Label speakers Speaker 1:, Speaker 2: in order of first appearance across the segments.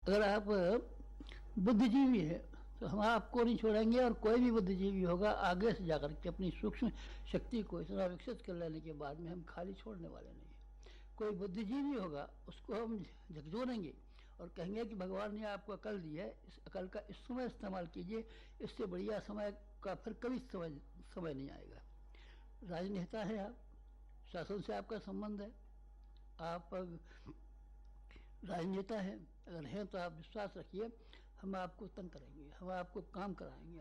Speaker 1: अगर आप बुद्धिजीवी है तो हम आपको नहीं छोड़ेंगे, और कोई भी बुद्धिजीवी होगा आगे से जाकर के अपनी सूक्ष्म शक्ति को इतना विकसित कर लेने के बाद में हम खाली छोड़ने वाले नहीं हैं। कोई बुद्धिजीवी होगा उसको हम झकझोरेंगे और कहेंगे कि भगवान ने आपको अकल दी है, इस अकल का इस समय इस्तेमाल कीजिए, इससे बढ़िया समय का फिर कभी समय नहीं आएगा। राजनेता है आप, शासन से आपका संबंध है, आप राजनेता है, अगर हैं तो आप विश्वास रखिए हम आपको तंग करेंगे, हम आपको काम कराएंगे,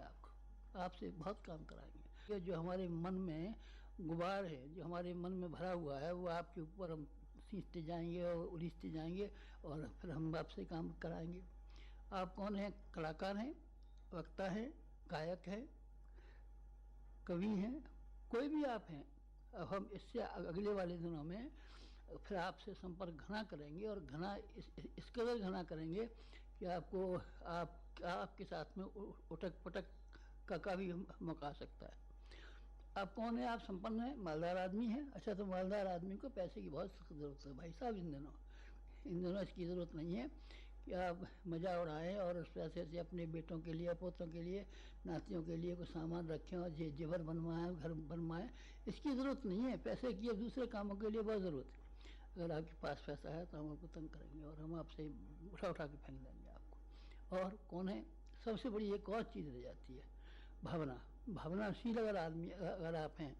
Speaker 1: आपसे बहुत काम कराएंगे। ये जो हमारे मन में गुबार है, जो हमारे मन में भरा हुआ है, वो आपके ऊपर हम सींचते जाएंगे और उलीचते जाएंगे और फिर हम आपसे काम कराएंगे। आप कौन हैं? कलाकार हैं, वक्ता हैं, गायक हैं, कवि हैं, कोई भी आप हैं। अब हम इससे अगले वाले दिनों में फिर आपसे संपर्क घना करेंगे और घना इस कदर घना करेंगे कि आपके साथ में उटक पटक का भी मौका आ सकता है। आप कौन है? आप संपन्न हैं, मालदार आदमी हैं। अच्छा, तो मालदार आदमी को पैसे की बहुत सख्त ज़रूरत है भाई साहब। इन दिनों इसकी ज़रूरत नहीं है कि आप मज़ा उड़ाएं और उस पैसे से अपने बेटों के लिए, पोतों के लिए, नातियों के लिए कुछ सामान रखें और जेवर बनवाएं, घर बनवाएं। इसकी ज़रूरत नहीं है पैसे की। अब दूसरे कामों के लिए बहुत ज़रूरत है। अगर आपके पास पैसा है तो हम आपको तंग करेंगे और हम आपसे उठा उठा के फेंक देंगे आपको। और कौन है? सबसे बड़ी एक और चीज़ रह जाती है, भावना। भावनाशील अगर आप हैं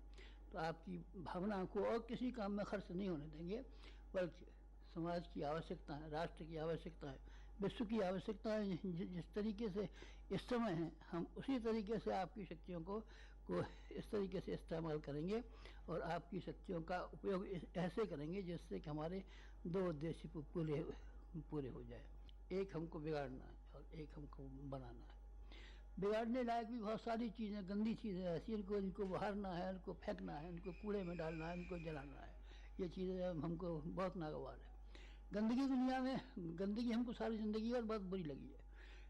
Speaker 1: तो आपकी भावना को और किसी काम में खर्च नहीं होने देंगे, बल्कि समाज की आवश्यकता है, राष्ट्र की आवश्यकता है, विश्व की आवश्यकता है। जिस तरीके से इस समय है, हम उसी तरीके से आपकी शक्तियों को इस तरीके से इस्तेमाल करेंगे और आपकी शक्तियों का उपयोग ऐसे करेंगे जिससे कि हमारे दो उद्देश्य पूरे हो जाए। एक हमको बिगाड़ना है और एक हमको बनाना है। बिगाड़ने लायक भी बहुत सारी चीज़ें, गंदी चीज़ें ऐसी, इनको बहारना है, इनको फेंकना है, इनको कूड़े में डालना है, इनको जलाना है। ये चीज़ें हमको बहुत नागवार है। गंदगी दुनिया में, गंदगी हमको सारी ज़िंदगी और बहुत बुरी लगी है।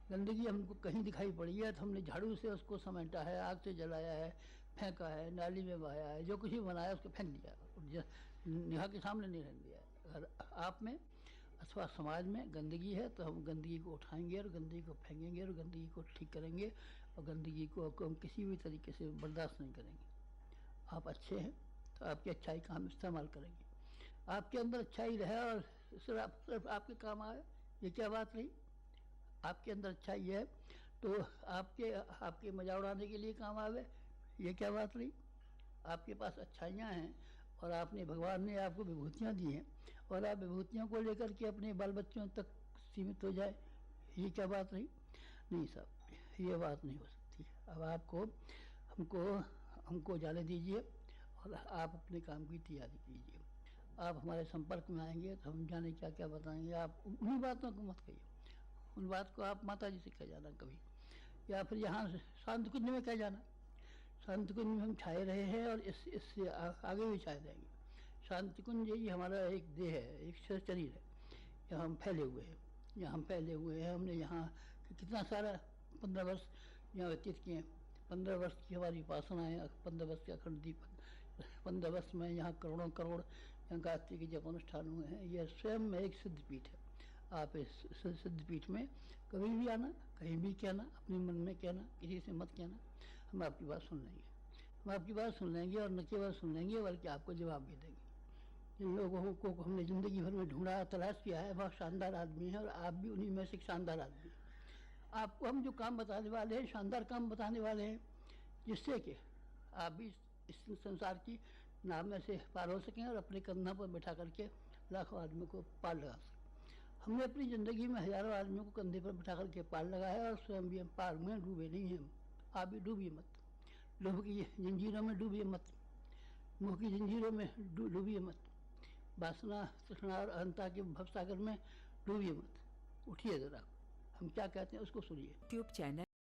Speaker 1: गंदगी हमको कहीं दिखाई पड़ी है तो हमने झाड़ू से उसको समेटा है, आग से जलाया है, फेंका है, नाली में बहाया है, जो कुछ भी बनाया उसको फेंक दिया, निगाह के सामने नहीं रख दिया। अगर आप में अथवा समाज में गंदगी है तो हम गंदगी को उठाएंगे और गंदगी को फेंकेंगे और गंदगी को ठीक करेंगे और गंदगी को हम किसी भी तरीके से बर्दाश्त नहीं करेंगे। आप अच्छे हैं तो आपकी अच्छाई का हम इस्तेमाल करेंगे। आपके अंदर अच्छाई रहे और सिर्फ आपके काम आए, ये क्या बात रही? आपके अंदर अच्छाई है तो आपके मजा उड़ाने के लिए काम आवे, ये क्या बात रही? आपके पास अच्छाइयाँ हैं और भगवान ने आपको विभूतियाँ दी हैं और आप विभूतियों को लेकर के अपने बाल बच्चों तक सीमित हो जाए, ये क्या बात रही? नहीं साहब, ये बात नहीं हो सकती। अब हमको जाने दीजिए और आप अपने काम की तैयारी कीजिए। आप हमारे संपर्क में आएंगे तो हम जाने क्या क्या बताएंगे। आप उन्हीं बातों को मत कहिए, उन बात को आप माता जी से कह जाना कभी, या फिर यहाँ शांत कुंज में कह जाना। शांति कुंज में हम छाए रहे हैं और इससे आगे भी छाए रहेंगे। शांति कुंज ही हमारा एक देह है, एक शरीर है। यहाँ हम फैले हुए हैं। हमने यहाँ कितना सारा 15 वर्ष यहाँ व्यतीत किए। 15 वर्ष की हमारी उपासना है, 15 वर्ष के अखंड दीप, 15 वर्ष में यहाँ करोड़ों करोड़ यहाँ गायत्री के जप अनुष्ठान हुए हैं। यह स्वयं में एक सिद्धपीठ है। आप इस सिद्धपीठ में कभी भी आना, कहीं भी कहना, अपने मन में कहना, किसी से मत कहना, हम आपकी बात सुन लेंगे। हम आपकी बात सुन लेंगे और न केवल सुन लेंगे बल्कि आपको जवाब भी देंगे। जिन लोगों को हमने ज़िंदगी भर में ढूंढा, तलाश किया है, बहुत शानदार आदमी है और आप भी उन्हीं में से एक शानदार आदमी हैं। आपको हम जो काम बताने वाले हैं, शानदार काम बताने वाले हैं, जिससे कि आप भी इस संसार की नाव में से पार हो सकें और अपने कंधा पर बैठा करके लाखों आदमियों को पार लगा सकें। हमने अपनी ज़िंदगी में हज़ारों आदमियों को कंधे पर बैठा करके पार लगाया और स्वयं भी हम पार में डूबे नहीं हैं। आप भी डूबिए मत, लोभ की जंजीरों में डूबिए मत, मोह की जंजीरों में डूबिए मत, वासना, तृष्णा और अहंता के भवसागर में डूबिए मत। उठिए ज़रा, हम क्या कहते हैं उसको सुनिए।
Speaker 2: Tube channel